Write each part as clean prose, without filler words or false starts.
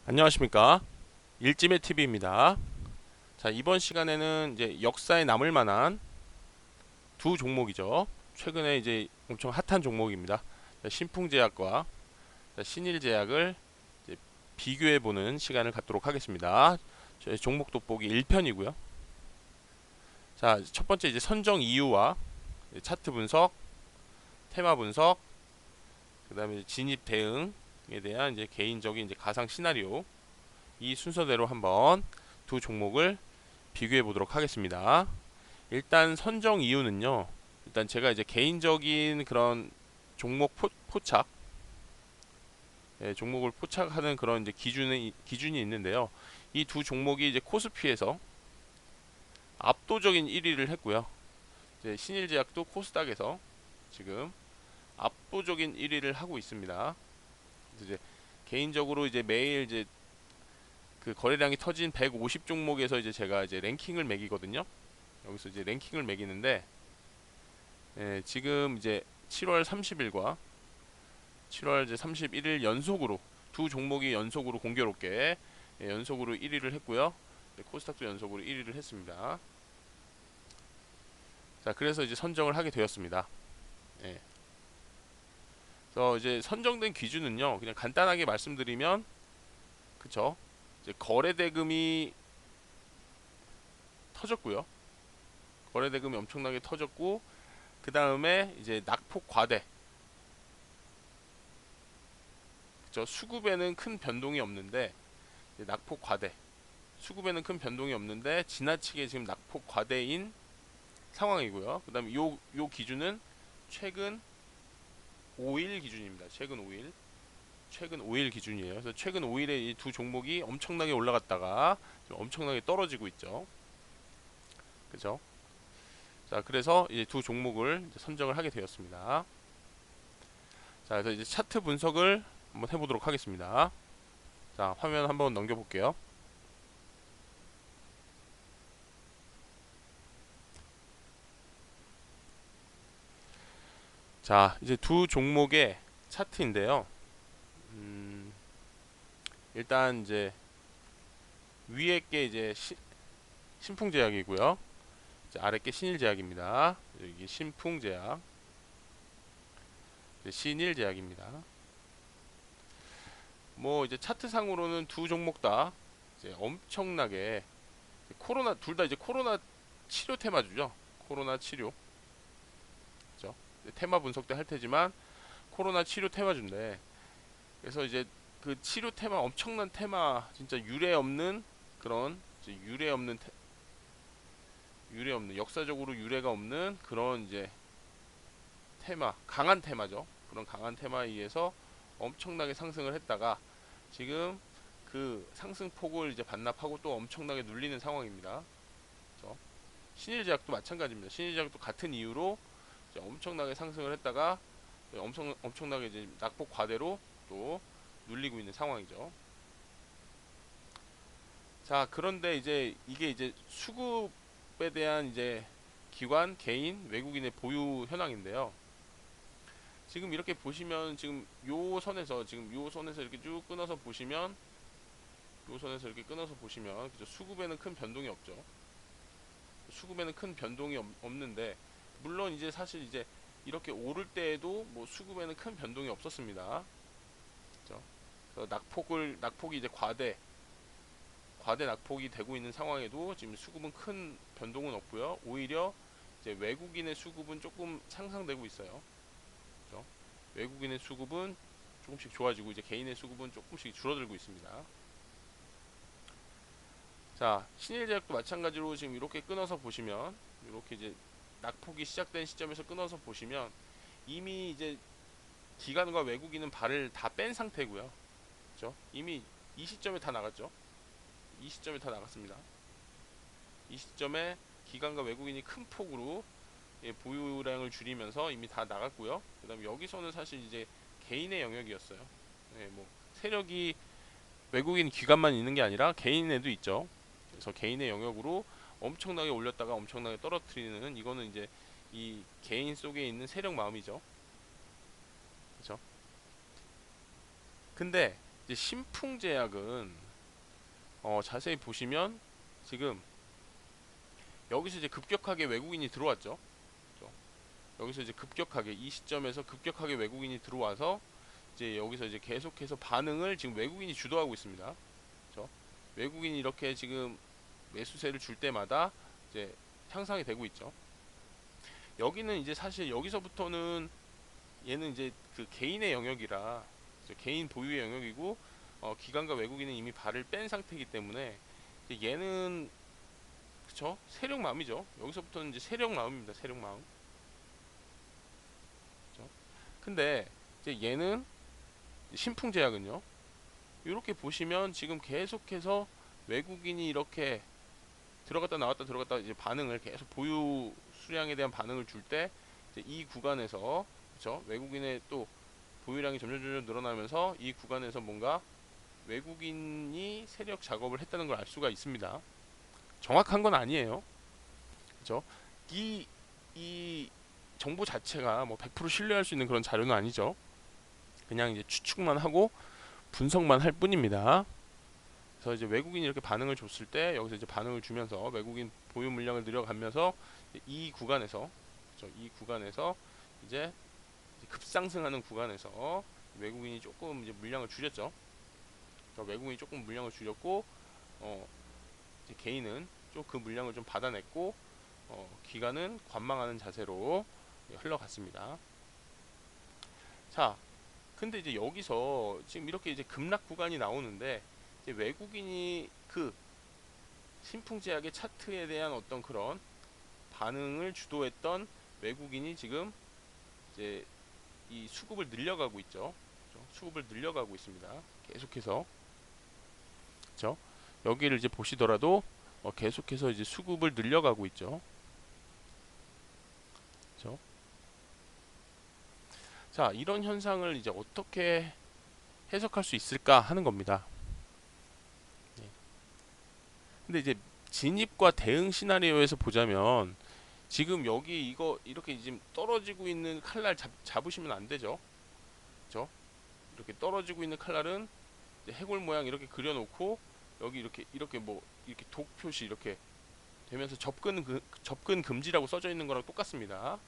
안녕하십니까, 일찜의 TV입니다. 자, 이번 시간에는 이제 역사에 남을 만한 두 종목이죠. 최근에 이제 엄청 핫한 종목입니다. 자, 신풍제약과 신일제약을 이제 비교해 보는 시간을 갖도록 하겠습니다. 저희 종목 돋보기 1편이고요. 자, 첫 번째 이제 선정 이유와 차트 분석, 테마 분석, 그다음에 진입 대응에 대한 이제 개인적인 이제 가상 시나리오, 이 순서대로 한번 두 종목을 비교해 보도록 하겠습니다. 일단 선정 이유는요. 일단 제가 이제 개인적인 그런 종목 포착, 종목을 포착하는 그런 이제 기준이 있는데요. 이 두 종목이 이제 코스피에서 압도적인 1위를 했고요. 이제 신일제약도 코스닥에서 지금 압도적인 1위를 하고 있습니다. 그래서 이제 개인적으로 이제 매일 이제 그 거래량이 터진 150 종목에서 이제 제가 이제 랭킹을 매기거든요. 여기서 이제 랭킹을 매기는데, 지금 이제 7월 30일과 7월 이제 31일 연속으로 두 종목이 연속으로 공교롭게 연속으로 1위를 했고요. 코스닥도 연속으로 1위를 했습니다. 자, 그래서 이제 선정을 하게 되었습니다. 예. 그래서 이제 선정된 기준은요, 그냥 간단하게 말씀드리면, 그쵸? 이제 거래 대금이 터졌고요. 거래 대금이 엄청나게 터졌고, 그 다음에 이제 낙폭 과대. 그쵸? 수급에는 큰 변동이 없는데, 이제 낙폭 과대. 수급에는 큰 변동이 없는데 지나치게 지금 낙폭 과대인 상황이고요. 그 다음에 요 기준은 최근 5일 기준입니다. 최근 5일. 최근 5일 기준이에요. 그래서 최근 5일에 이 두 종목이 엄청나게 올라갔다가 지금 엄청나게 떨어지고 있죠. 그죠? 자, 그래서 이제 두 종목을 이제 선정을 하게 되었습니다. 자, 그래서 이제 차트 분석을 한번 해보도록 하겠습니다. 자, 화면 한번 넘겨볼게요. 자, 이제 두 종목의 차트인데요. 음, 일단 이제 위에 게 이제 신풍제약이고요. 이제 아래 게 신일제약입니다. 여기 신풍제약, 신일제약입니다. 뭐 이제 차트상으로는 두 종목 다 이제 엄청나게 코로나, 둘 다 이제 코로나 치료 테마주죠. 코로나 치료, 그죠? 테마 분석 때 할 테지만 코로나 치료 테마주인데, 그래서 이제 그 치료 테마, 엄청난 테마, 진짜 유례 없는 그런 이제 유례 없는, 역사적으로 유례가 없는 그런 이제 테마, 강한 테마죠. 그런 강한 테마에 의해서 엄청나게 상승을 했다가 지금 그 상승폭을 이제 반납하고 또 엄청나게 눌리는 상황입니다. 그렇죠? 신일제약도 마찬가지입니다. 신일제약도 같은 이유로 이제 엄청나게 상승을 했다가 엄청나게 이제 낙폭 과대로 또 눌리고 있는 상황이죠. 자, 그런데 이제 이게 이제 수급에 대한 이제 기관, 개인, 외국인의 보유 현황인데요. 지금 이렇게 보시면 지금 요 선에서 이렇게 쭉 끊어서 보시면, 요 선에서 이렇게 끊어서 보시면, 그죠? 수급에는 큰 변동이 없죠. 수급에는 큰 변동이 없는데, 물론 이제 사실 이제 이렇게 오를 때에도 뭐 수급에는 큰 변동이 없었습니다. 그죠? 그래서 낙폭이 이제 과대 낙폭이 되고 있는 상황에도 지금 수급은 큰 변동은 없고요. 오히려 이제 외국인의 수급은 조금 상상되고 있어요. 그죠? 외국인의 수급은 조금씩 좋아지고 이제 개인의 수급은 조금씩 줄어들고 있습니다. 자, 신일제약도 마찬가지로 지금 이렇게 끊어서 보시면, 이렇게 이제 낙폭이 시작된 시점에서 끊어서 보시면 이미 이제 기관과 외국인은 발을 다 뺀 상태고요. 그죠? 이미 이 시점에 다 나갔죠. 이 시점에 다 나갔습니다. 이 시점에 기관과 외국인이 큰 폭으로 보유량을 줄이면서 이미 다 나갔고요. 그다음에 여기서는 사실 이제 개인의 영역이었어요. 뭐 세력이 외국인 기관만 있는 게 아니라 개인에도 있죠. 그래서 개인의 영역으로 엄청나게 올렸다가 엄청나게 떨어뜨리는, 이거는 이제 이 개인 속에 있는 세력 마음이죠. 그렇죠? 근데 이제 신풍제약은 자세히 보시면 지금 여기서 이제 급격하게 외국인이 들어왔죠. 그죠? 여기서 이제 급격하게 이 시점에서 급격하게 외국인이 들어와서 이제 여기서 이제 계속해서 반응을 지금 외국인이 주도하고 있습니다. 그죠? 외국인이 이렇게 지금 매수세를 줄 때마다 이제 향상이 되고 있죠. 여기는 이제 사실 여기서부터는 얘는 이제 그 개인의 영역이라 개인 보유의 영역이고 기관과 외국인은 이미 발을 뺀 상태이기 때문에 이제 얘는 그쵸 세력 마음이죠. 여기서부터는 이제 세력 마음입니다. 세력 마음. 그쵸? 근데 이제 얘는 신풍제약은요. 이렇게 보시면 지금 계속해서 외국인이 이렇게 들어갔다 나왔다 들어갔다 이제 반응을 계속 보유 수량에 대한 반응을 줄 때 이 구간에서 그쵸 외국인의 또 보유량이 점점 늘어나면서 이 구간에서 뭔가 외국인이 세력 작업을 했다는 걸 알 수가 있습니다. 정확한 건 아니에요. 그죠? 이 정보 자체가 뭐 100% 신뢰할 수 있는 그런 자료는 아니죠. 그냥 이제 추측만 하고 분석만 할 뿐입니다. 그래서 이제 외국인이 이렇게 반응을 줬을 때 여기서 이제 반응을 주면서 외국인 보유 물량을 늘려가면서 이 구간에서 그렇죠? 이 구간에서 이제 급상승하는 구간에서 외국인이 조금 이제 물량을 줄였죠. 그러니까 외국인이 조금 물량을 줄였고 이제 개인은 좀 그 물량을 좀 받아냈고 기관은 관망하는 자세로 흘러갔습니다. 자, 근데 이제 여기서 지금 이렇게 이제 급락 구간이 나오는데 이제 외국인이 그 신풍제약의 차트에 대한 어떤 그런 반응을 주도했던 외국인이 지금 이제 이 수급을 늘려가고 있죠. 그렇죠? 수급을 늘려가고 있습니다. 계속해서. 그렇죠? 여기를 이제 보시더라도 계속해서 이제 수급을 늘려가고 있죠. 그렇죠? 자, 이런 현상을 이제 어떻게 해석할 수 있을까 하는 겁니다. 네. 근데 이제 진입과 대응 시나리오에서 보자면 지금 여기 이거 이렇게 지금 떨어지고 있는 칼날 잡으시면 안 되죠. 그렇죠? 이렇게 떨어지고 있는 칼날은 해골 모양 이렇게 그려놓고 여기 이렇게 뭐 이렇게 독 표시 이렇게 되면서 접근 금지라고 써져 있는 거랑 똑같습니다.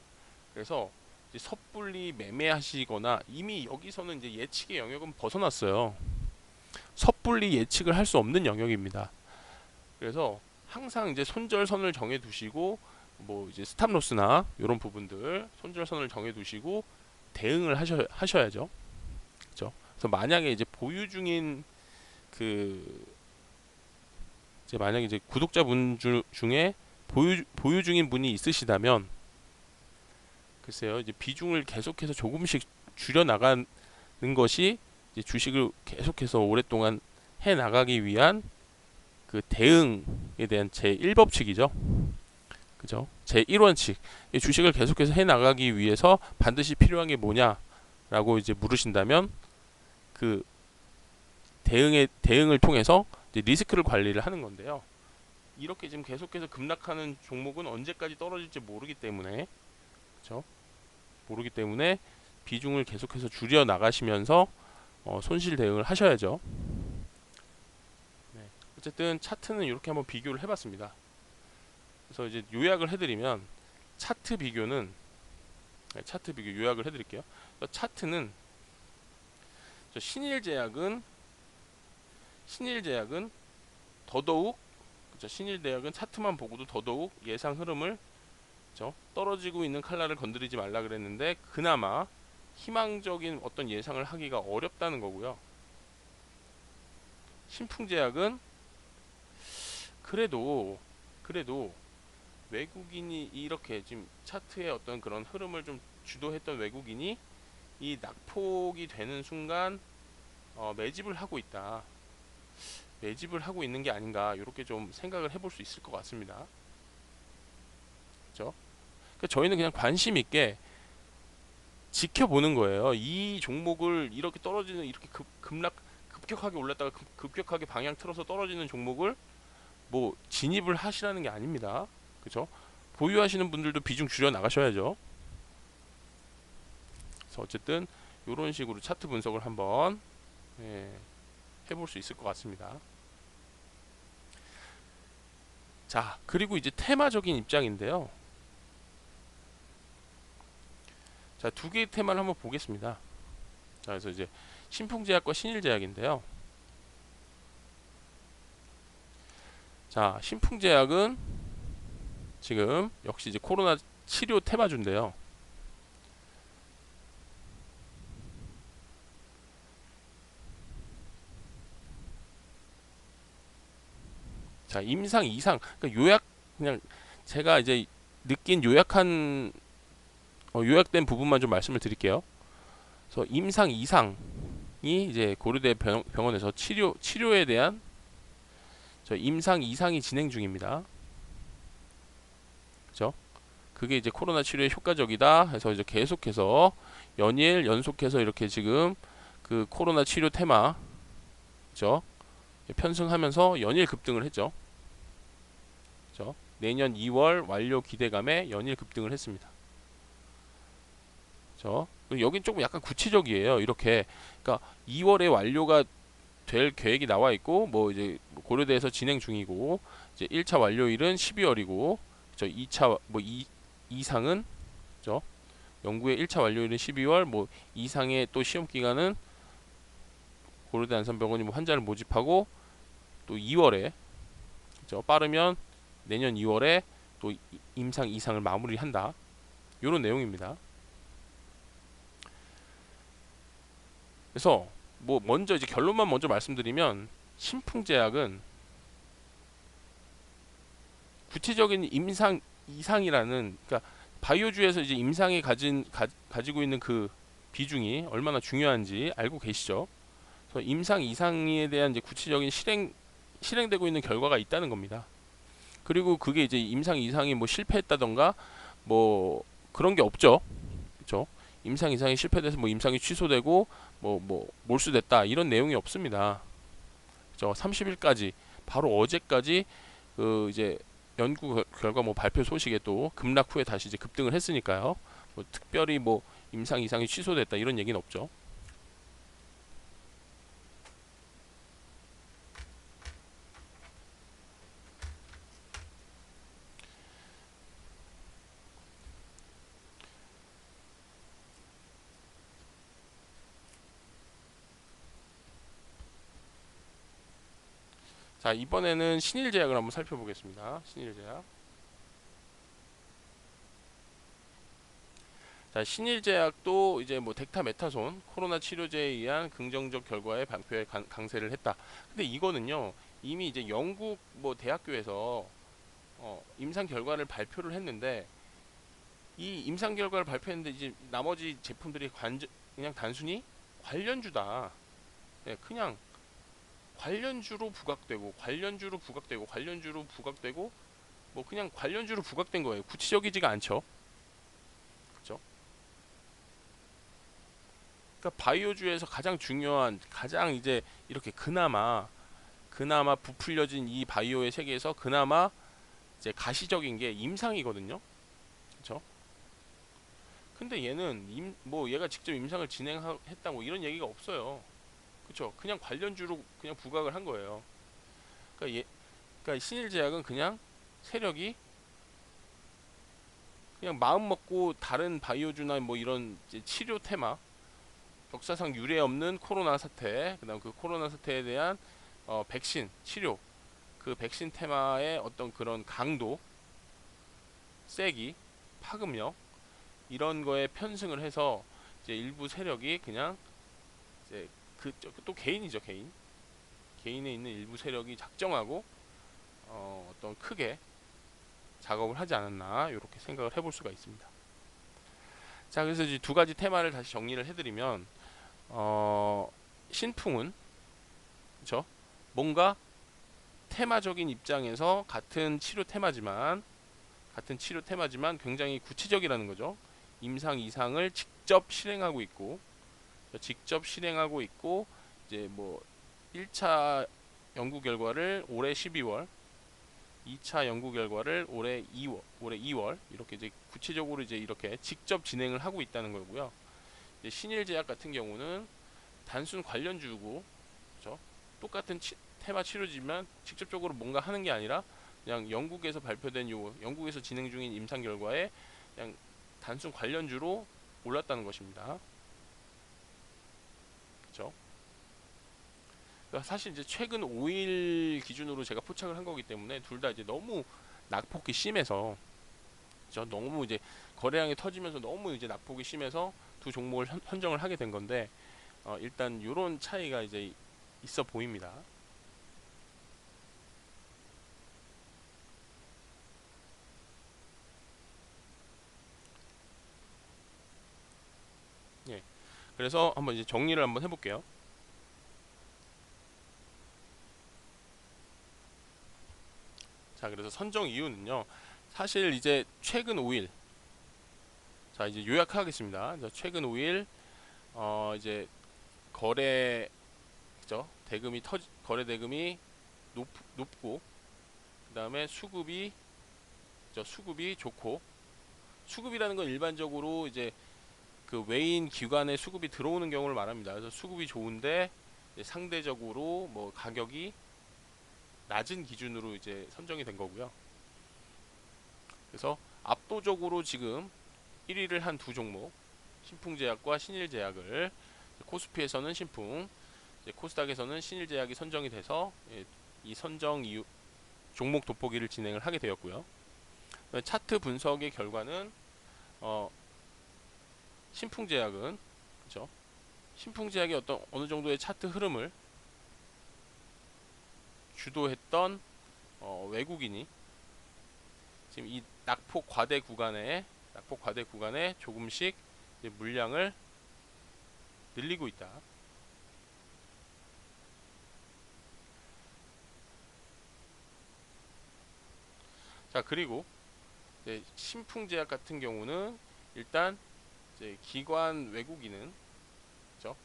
그래서 이제 섣불리 매매하시거나 이미 여기서는 이제 예측의 영역은 벗어났어요. 섣불리 예측을 할 수 없는 영역입니다. 그래서 항상 이제 손절선을 정해 두시고 뭐 이제 스탑로스나 이런 부분들 손절선을 정해 두시고 대응을 하셔야죠. 그렇죠? 그래서 만약에 이제 보유 중인 그 이제 만약에 이제 구독자분 중에 보유 중인 분이 있으시다면 글쎄요 이제 비중을 계속해서 조금씩 줄여 나가는 것이 이제 주식을 계속해서 오랫동안 해 나가기 위한 그 대응에 대한 제 1법칙이죠. 그죠? 제 1원칙. 주식을 계속해서 해 나가기 위해서 반드시 필요한 게 뭐냐라고 이제 물으신다면 그 대응을 통해서 이제 리스크를 관리를 하는 건데요. 이렇게 지금 계속해서 급락하는 종목은 언제까지 떨어질지 모르기 때문에 그렇죠? 모르기 때문에 비중을 계속해서 줄여 나가시면서 손실 대응을 하셔야죠. 네. 어쨌든 차트는 이렇게 한번 비교를 해봤습니다. 그래서 이제 요약을 해드리면 차트 비교는 차트 비교 요약을 해드릴게요. 차트는 신일제약은 더더욱 그렇죠? 신일제약은 차트만 보고도 더더욱 예상 흐름을 그렇죠? 떨어지고 있는 칼날을 건드리지 말라 그랬는데 그나마 희망적인 어떤 예상을 하기가 어렵다는 거고요. 신풍제약은 그래도 외국인이 이렇게 지금 차트의 어떤 그런 흐름을 좀 주도했던 외국인이 이 낙폭이 되는 순간 매집을 하고 있다. 매집을 하고 있는 게 아닌가 이렇게 좀 생각을 해볼 수 있을 것 같습니다. 그렇죠? 그러니까 저희는 그냥 관심 있게 지켜보는 거예요. 이 종목을 이렇게 떨어지는 이렇게 급격하게 올랐다가 급격하게 방향 틀어서 떨어지는 종목을 뭐 진입을 하시라는 게 아닙니다. 그렇죠? 보유하시는 분들도 비중 줄여 나가셔야죠. 그래서 어쨌든 이런 식으로 차트 분석을 한번 예, 해볼 수 있을 것 같습니다. 자, 그리고 이제 테마적인 입장인데요. 자, 두 개의 테마를 한번 보겠습니다. 자, 그래서 이제 신풍제약과 신일제약인데요. 자, 신풍제약은 지금 역시 이제 코로나 치료 테마주인데요. 자, 임상 이상, 그러니까 요약, 그냥 제가 이제 느낀 요약한 요약된 부분만 좀 말씀을 드릴게요. 그래서 임상 이상이 이제 고려대 병원에서 치료에 대한 저 임상 이상이 진행 중입니다. 그죠? 그게 이제 코로나 치료에 효과적이다 해서 이제 계속해서 연일 연속해서 이렇게 지금 그 코로나 치료 테마, 그죠? 편승하면서 연일 급등을 했죠. 그죠? 내년 2월 완료 기대감에 연일 급등을 했습니다. 그죠? 여긴 조금 약간 구체적이에요. 이렇게 그러니까 2월에 완료가 될 계획이 나와 있고 뭐 이제 고려대에서 진행 중이고 이제 1차 완료일은 12월이고 저 2차 뭐 이상은 그죠? 연구의 1차 완료일은 12월 뭐 이상의 또 시험 기간은 고려대 안산병원이 뭐 환자를 모집하고 또 2월에 그죠? 빠르면 내년 2월에 또 임상 이상을 마무리한다. 이런 내용입니다. 그래서 뭐 먼저 이제 결론만 먼저 말씀드리면 신풍제약은 구체적인 임상 이상이라는 그러니까 바이오주에서 이제 임상이 가지고 있는 그 비중이 얼마나 중요한지 알고 계시죠? 그래서 임상 이상에 대한 이제 구체적인 실행되고 있는 결과가 있다는 겁니다. 그리고 그게 이제 임상 이상이 뭐 실패했다던가 뭐 그런 게 없죠. 그렇죠? 임상 이상이 실패돼서 뭐 임상이 취소되고 뭐 몰수됐다 이런 내용이 없습니다. 그죠? 30일까지 바로 어제까지 그 이제 연구 결과 뭐 발표 소식에 또 급락 후에 다시 이제 급등을 했으니까요. 뭐 특별히 뭐 임상 이상이 취소됐다 이런 얘기는 없죠. 자, 이번에는 신일제약을 한번 살펴보겠습니다. 신일제약. 자, 신일제약도 이제 뭐 덱타메타손 코로나 치료제에 의한 긍정적 결과에 발표에 강세를 했다. 근데 이거는요 이미 이제 영국 뭐 대학교에서 임상 결과를 발표를 했는데 이 임상 결과를 발표했는데 이제 나머지 제품들이 그냥 단순히 관련주다. 네, 그냥 관련주로 부각되고 관련주로 부각되고 관련주로 부각되고 뭐 그냥 관련주로 부각된 거예요. 구체적이지가 않죠. 그렇죠? 그러니까 바이오주에서 가장 중요한 가장 이제 이렇게 그나마 부풀려진 이 바이오의 세계에서 그나마 이제 가시적인 게 임상이거든요. 그렇죠? 근데 얘는 뭐 얘가 직접 임상을 진행했다 뭐 이런 얘기가 없어요. 그렇죠? 그냥 관련주로 그냥 부각을 한 거예요. 그러니까 신일제약은 그냥 세력이 그냥 마음 먹고 다른 바이오주나 뭐 이런 이제 치료 테마 역사상 유례 없는 코로나 사태 그다음 그 코로나 사태에 대한 백신 치료 그 백신 테마의 어떤 그런 강도 세기 파급력 이런 거에 편승을 해서 이제 일부 세력이 그냥 이제 또 개인이죠 개인에 있는 일부 세력이 작정하고 어떤 크게 작업을 하지 않았나 이렇게 생각을 해볼 수가 있습니다. 자, 그래서 이제 두 가지 테마를 다시 정리를 해드리면 신풍은 그렇죠? 뭔가 테마적인 입장에서 같은 치료 테마지만 굉장히 구체적이라는 거죠. 임상 이상을 직접 실행하고 있고 이제 뭐 1차 연구 결과를 올해 12월 2차 연구 결과를 올해 2월 이렇게 이제 구체적으로 이제 이렇게 직접 진행을 하고 있다는 거고요. 이제 신일제약 같은 경우는 단순 관련주고, 그렇죠? 똑같은 테마 치료지만 직접적으로 뭔가 하는 게 아니라 그냥 영국에서 발표된 영국에서 진행 중인 임상 결과에 그냥 단순 관련주로 올랐다는 것입니다. 그렇죠? 그러니까 사실 이제 최근 5일 기준으로 제가 포착을 한 거기 때문에 둘 다 이제 너무 낙폭이 심해서, 그렇죠? 너무 이제 거래량이 터지면서 너무 이제 낙폭이 심해서 두 종목을 선정을 하게 된 건데, 일단 요런 차이가 이제 있어 보입니다. 예. 그래서 한번 이제 정리를 한번 해볼게요. 자, 그래서 선정 이유는요. 사실 이제 최근 5일, 자 이제 요약하겠습니다. 자, 최근 5일 이제 거래, 그죠? 거래 대금이 높고, 그 다음에 수급이 좋고, 수급이라는 건 일반적으로 이제 그 외인 기관의 수급이 들어오는 경우를 말합니다. 그래서 수급이 좋은데 상대적으로 뭐 가격이 낮은 기준으로 이제 선정이 된 거고요. 그래서 압도적으로 지금 1위를 한 두 종목, 신풍제약과 신일제약을, 코스피에서는 신풍, 코스닥에서는 신일제약이 선정이 돼서 이 선정 이유 종목 돋보기를 진행을 하게 되었고요. 차트 분석의 결과는 신풍제약은, 그렇죠? 신풍제약이 어느 정도의 차트 흐름을 주도했던 외국인이 지금 이 낙폭 과대 구간에 조금씩 물량을 늘리고 있다. 자, 그리고 신풍제약 같은 경우는 일단 이제 기관 외국인은, 그죠?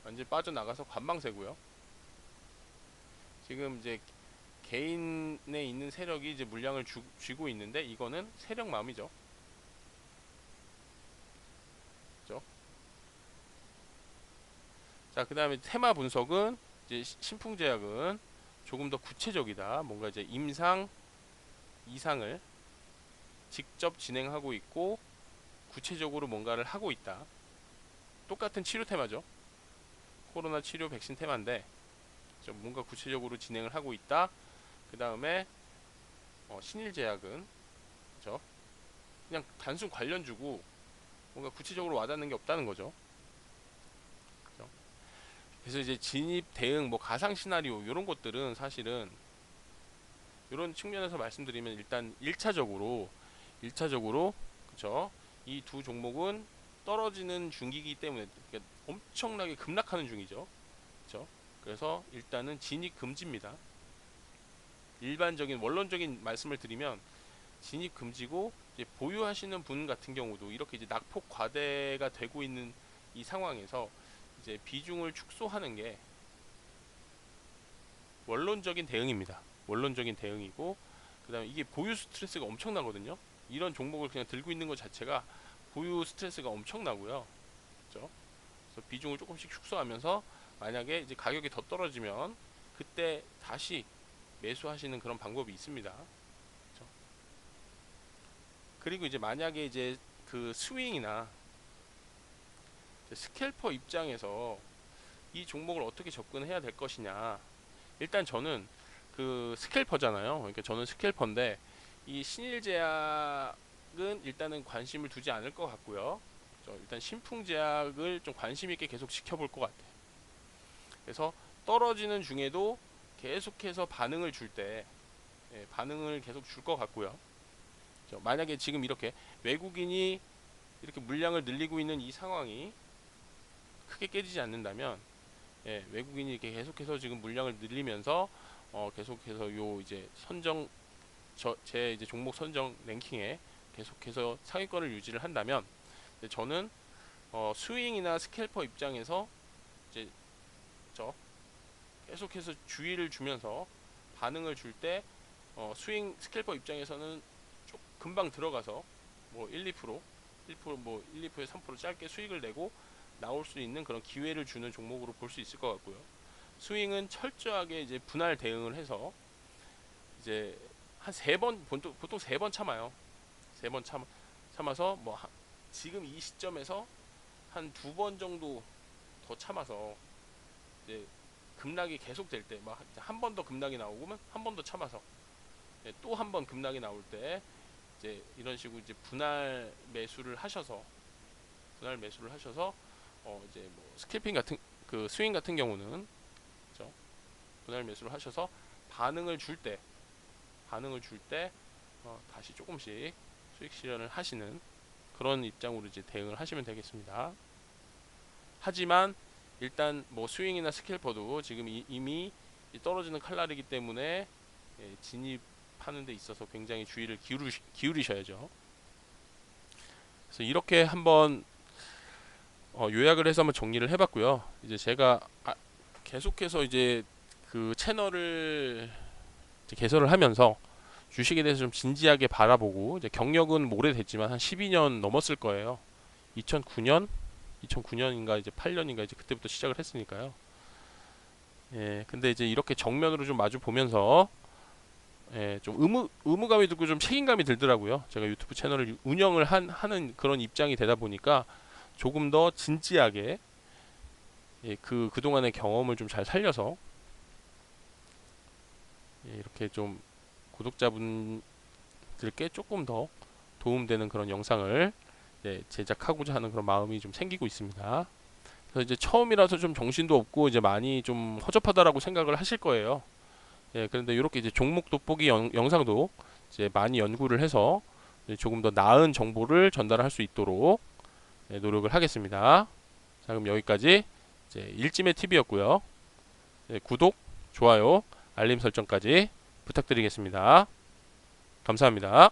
완전히 빠져나가서 관망세고요. 지금 이제 개인에 있는 세력이 이제 물량을 쥐고 있는데, 이거는 세력맘이죠. 그죠? 자, 그 다음에 테마 분석은 이제 신풍제약은 조금 더 구체적이다. 뭔가 이제 임상 이상을 직접 진행하고 있고 구체적으로 뭔가를 하고 있다. 똑같은 치료 테마죠. 코로나 치료 백신 테마인데 뭔가 구체적으로 진행을 하고 있다. 그 다음에 신일제약은, 그죠? 그냥 단순 관련주고 뭔가 구체적으로 와닿는 게 없다는 거죠. 그죠? 그래서 이제 진입 대응, 뭐 가상 시나리오 이런 것들은 사실은 이런 측면에서 말씀드리면 일단 1차적으로 그쵸? 이 두 종목은 떨어지는 중이기 때문에, 그러니까 엄청나게 급락하는 중이죠. 그쵸? 그래서 일단은 진입 금지입니다. 일반적인 원론적인 말씀을 드리면 진입 금지고, 이제 보유하시는 분 같은 경우도 이렇게 이제 낙폭 과대가 되고 있는 이 상황에서 이제 비중을 축소하는 게 원론적인 대응입니다. 원론적인 대응이고, 그다음에 이게 보유 스트레스가 엄청나거든요. 이런 종목을 그냥 들고 있는 것 자체가 보유 스트레스가 엄청나고요. 그렇죠? 그래서 비중을 조금씩 축소하면서 만약에 이제 가격이 더 떨어지면 그때 다시 매수하시는 그런 방법이 있습니다. 그렇죠? 그리고 이제 만약에 이제 그 스윙이나 스캘퍼 입장에서 이 종목을 어떻게 접근해야 될 것이냐. 일단 저는 그 스캘퍼잖아요. 그러니까 저는 스캘퍼인데 이 신일제약은 일단은 관심을 두지 않을 것 같고요. 일단 신풍제약을 좀 관심 있게 계속 지켜볼 것 같아요. 그래서 떨어지는 중에도 계속해서 반응을 줄 때, 반응을 계속 줄 것 같고요. 만약에 지금 이렇게 외국인이 이렇게 물량을 늘리고 있는 이 상황이 크게 깨지지 않는다면, 외국인이 이렇게 계속해서 지금 물량을 늘리면서 계속해서 요 이제 제 이제 종목 선정 랭킹에 계속해서 상위권을 유지를 한다면, 저는 스윙이나 스캘퍼 입장에서 이제 계속해서 주의를 주면서 반응을 줄 때, 스윙 스캘퍼 입장에서는 좀 금방 들어가서 뭐 1, 2%, 뭐 1, 2%, 3% 짧게 수익을 내고 나올 수 있는 그런 기회를 주는 종목으로 볼 수 있을 것 같고요. 스윙은 철저하게 이제 분할 대응을 해서 이제 한 3번, 보통 3번 참아요. 3번 참아서 뭐 지금 이 시점에서 한 2번 정도 더 참아서 이제 급락이 계속 될 때 막 한 번 더 급락이 나오면 한 번 더 참아서 또 한 번 급락이 나올 때 이제 이런 식으로 이제 분할 매수를 하셔서 이제 뭐 스캘핑 같은 그 스윙 같은 경우는 그죠? 분할 매수를 하셔서 반응을 줄 때 다시 조금씩 수익 실현을 하시는 그런 입장으로 이제 대응을 하시면 되겠습니다. 하지만 일단 뭐 스윙이나 스캘퍼도 지금 이미 떨어지는 칼날이기 때문에 진입하는 데 있어서 굉장히 주의를 기울이셔야죠. 그래서 이렇게 한번 요약을 해서 한번 정리를 해봤고요. 이제 제가 계속해서 이제 그 채널을 이제 개설을 하면서 주식에 대해서 좀 진지하게 바라보고 이제 경력은 오래됐지만 한 12년 넘었을 거예요. 2009년인가 이제 8년인가 이제 그때부터 시작을 했으니까요. 예, 근데 이제 이렇게 정면으로 좀 마주 보면서 좀 의무감이 들고 좀 책임감이 들더라고요. 제가 유튜브 채널을 운영을 하는 그런 입장이 되다 보니까 조금 더 진지하게 그동안의 경험을 좀 잘 살려서 이렇게 좀 구독자분들께 조금 더 도움되는 그런 영상을 제작하고자 하는 그런 마음이 좀 생기고 있습니다. 그래서 이제 처음이라서 좀 정신도 없고 이제 많이 좀 허접하다라고 생각을 하실 거예요. 그런데 이렇게 이제 종목 돋보기 영상도 이제 많이 연구를 해서 조금 더 나은 정보를 전달할 수 있도록 노력을 하겠습니다. 자, 그럼 여기까지 이제 일찜의 TV였고요. 구독, 좋아요, 알림 설정까지 부탁드리겠습니다. 감사합니다.